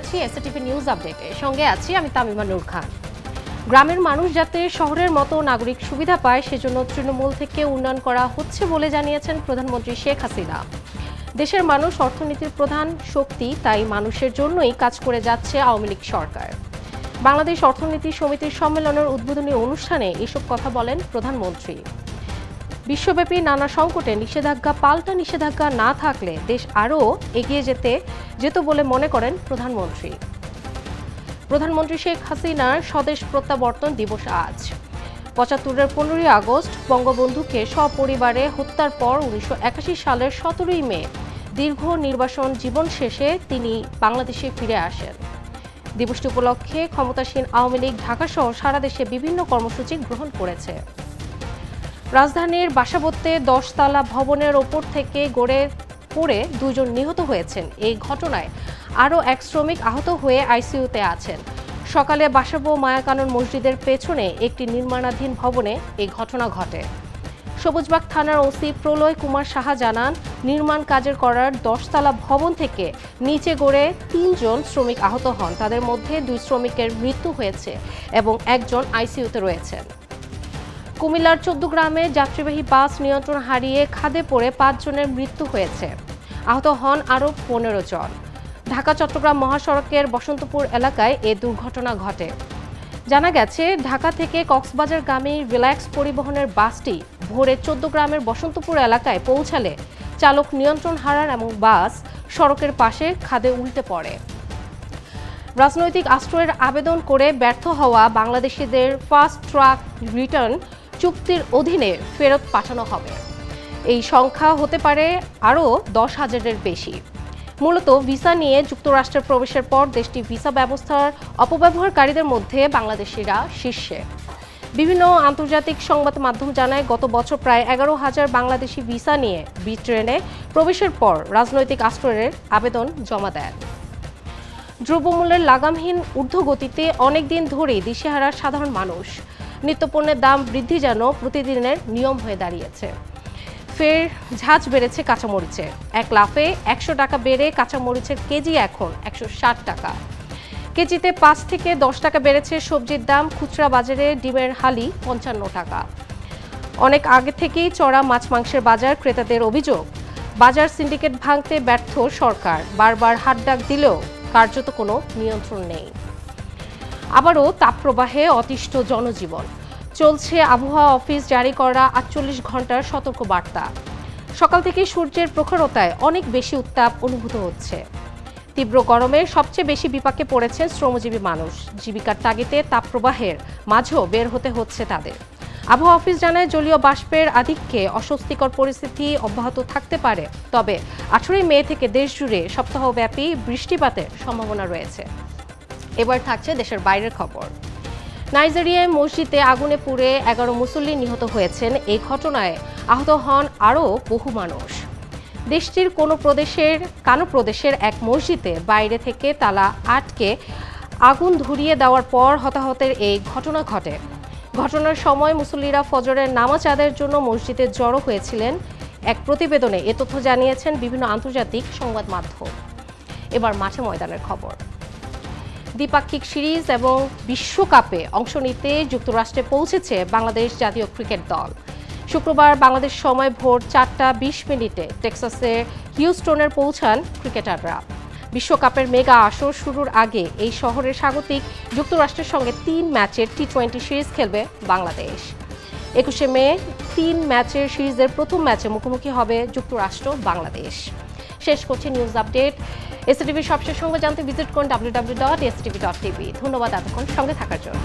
জানাচ্ছি STV news আপডেটে। সঙ্গে আছি আমি তামিমা নূর খান। গ্রামের মানুষ যাতে শহরের মতো নাগরিক সুবিধা পায় সেজন্য তৃণমূল থেকে উন্নয়ন করা হচ্ছে বলে জানিয়েছেন প্রধানমন্ত্রী শেখ হাসিনা। দেশের মানুষ অর্থনীতির প্রধান শক্তি, তাই মানুষের জন্যই কাজ করে যাচ্ছে আওয়ামী লীগ সরকার। বাংলাদেশ অর্থনীতি সমিতির সম্মেলনের উদ্বোধনী অনুষ্ঠানে এসব কথা বলেন প্রধানমন্ত্রী। বিশ্বব্যাপী নানা সংকটে নিষেধাজ্ঞা পাল্টা নিষেধাজ্ঞা না থাকলে দেশ আরও এগিয়ে যেত বলে মনে করেন প্রধানমন্ত্রী। প্রধানমন্ত্রী শেখ হাসিনার স্বদেশ প্রত্যাবর্তন দিবস আজ। ৭৫-এর ১৫ই আগস্ট বঙ্গবন্ধুকে সপরিবারে হত্যার পর ১৯৮১ সালের ১৭ই মে দীর্ঘ নির্বাসন জীবন শেষে তিনি বাংলাদেশে ফিরে আসেন। দিবসটি উপলক্ষে ক্ষমতাসীন আওয়ামী লীগ ঢাকাসহ সারা দেশে বিভিন্ন কর্মসূচি গ্রহণ করেছে। রাজধানীর বাসাবোতে ১০ তলা ভবনের ওপর থেকে গড়ে পড়ে ২ জন নিহত হয়েছেন। এই ঘটনায় আরও এক শ্রমিক আহত হয়ে আইসিইউতে আছেন। সকালে বাসাবো মায়াকানন মসজিদের পেছনে একটি নির্মাণাধীন ভবনে এই ঘটনা ঘটে। সবুজবাগ থানার ওসি প্রলয় কুমার সাহা জানান, নির্মাণ কাজের করার ১০ তলা ভবন থেকে নিচে গড়ে ৩ জন শ্রমিক আহত হন। তাদের মধ্যে ২ শ্রমিকের মৃত্যু হয়েছে এবং একজন আইসিইউতে রয়েছেন। কুমিল্লার ১৪ গ্রামে যাত্রীবাহী বাস নিয়ন্ত্রণ হারিয়ে খাদে পড়ে ৫ জনের মৃত্যু হয়েছে। আহত হন আরও ১৫ জন। ঢাকা চট্টগ্রাম মহাসড়কের বসন্তপুর এলাকায় এ দুর্ঘটনা ঘটে। জানা গেছে, ঢাকা থেকে কক্সবাজারগামী রিল্যাক্স পরিবহনের বাসটি ভোরে ১৪ গ্রামের বসন্তপুর এলাকায় পৌঁছালে চালক নিয়ন্ত্রণ হারান এবং বাস সড়কের পাশে খাদে উল্টে পড়ে। রাজনৈতিক আশ্রয়ের আবেদন করে ব্যর্থ হওয়া বাংলাদেশিদের ফাস্ট ট্র্যাক রিটার্ন চুক্তির অধীনে ফেরত পাঠানো হবে। এই সংখ্যা হতে পারে আরও ১০,০০০-এর বেশি। মূলত ভিসা নিয়ে যুক্তরাষ্ট্রে প্রবেশের পর দেশটির ভিসা ব্যবস্থার অপব্যবহারকারীদের মধ্যে বাংলাদেশিরা শীর্ষে। বিভিন্ন আন্তর্জাতিক সংবাদ মাধ্যম জানায়, গত বছর প্রায় ১১,০০০ বাংলাদেশি ভিসা নিয়ে ব্রিটেনে প্রবেশের পর রাজনৈতিক আশ্রয়ের আবেদন জমা দেন। দ্রব্যমূল্যের লাগামহীন ঊর্ধ্বগতিতে অনেকদিন ধরেই দিশেহারা সাধারণ মানুষ। নিত্যপণ্যের দাম বৃদ্ধি যেন প্রতিদিনের নিয়ম হয়ে দাঁড়িয়েছে। ফের ঝাঁজ বেড়েছে কাঁচামরিচে। এক লাফে ১০০ টাকা বেড়ে কাঁচামরিচের কেজি এখন ১৬০ টাকা। কেজিতে ৫ থেকে ১০ টাকা বেড়েছে সবজির দাম। খুচরা বাজারে ডিমের হালি ৫৫ টাকা। অনেক আগে থেকেই চড়া মাছ মাংসের বাজার। ক্রেতাদের অভিযোগ, বাজার সিন্ডিকেট ভাঙতে ব্যর্থ সরকার। বারবার হাত ডাক দিলেও কার্যত কোনো নিয়ন্ত্রণ নেই। আবারও তাপপ্রবাহে অতিষ্ঠ জনজীবন। চলছে আবহাওয়া অফিস জারি করা ৪৮ ঘন্টার সতর্ক বার্তা। সকাল থেকে সূর্যের প্রখরতায় অনেক বেশি উত্তাপ অনুভূত হচ্ছে। তীব্র গরমে সবচেয়ে বেশি বিপাকে পড়েছে শ্রমজীবী মানুষ। জীবিকার তাগিদে তাপপ্রবাহের মাঝেও বের হতে হচ্ছে তাদের। আবহাওয়া অফিস জানায়, জলীয় বাষ্পের আধিক্যে অস্বস্তিকর পরিস্থিতি অব্যাহত থাকতে পারে। তবে ১৮ মে থেকে দেশজুড়ে সপ্তাহব্যাপী বৃষ্টিপাতের সম্ভাবনা রয়েছে। এবার থাকছে দেশের বাইরের খবর। নাইজেরিয়ায় মসজিদে আগুনে পুড়ে ১১ মুসল্লি নিহত হয়েছেন। এই ঘটনায় আহত হন আরও বহু মানুষ। দেশটির কানো প্রদেশের এক মসজিদে বাইরে থেকে তালা আটকে আগুন ধরিয়ে দেওয়ার পর হতাহতের এই ঘটনা ঘটে। ঘটনার সময় মুসল্লিরা ফজরের নামাজ আদায়ের জন্য মসজিদে জড়ো হয়েছিলেন। এক প্রতিবেদনে এ তথ্য জানিয়েছেন বিভিন্ন আন্তর্জাতিক সংবাদ মাধ্যম। এবার মাঠে ময়দানের খবর। দ্বিপাক্ষিক সিরিজ এবং বিশ্বকাপে অংশ নিতে যুক্তরাষ্ট্রে পৌঁছেছে বাংলাদেশ জাতীয় ক্রিকেট দল। শুক্রবার বাংলাদেশ সময় ভোর ৪টা ২০ টেক্সাসের হিউস্টনে পৌঁছান ক্রিকেটাররা। বিশ্বকাপের মেগা আসর শুরুর আগে এই শহরের স্বাগতিক যুক্তরাষ্ট্রের সঙ্গে ৩ ম্যাচের টি-20 সিরিজ খেলবে বাংলাদেশ। ২১ মে ৩ ম্যাচের সিরিজের প্রথম ম্যাচে মুখোমুখি হবে যুক্তরাষ্ট্র বাংলাদেশ। শেষ করছি নিউজ আপডেট। এসটিভির সবশেষ সংবাদ জানতে ভিজিট করুন www.stv.tv। ধন্যবাদ এতক্ষণ সঙ্গে থাকার জন্য।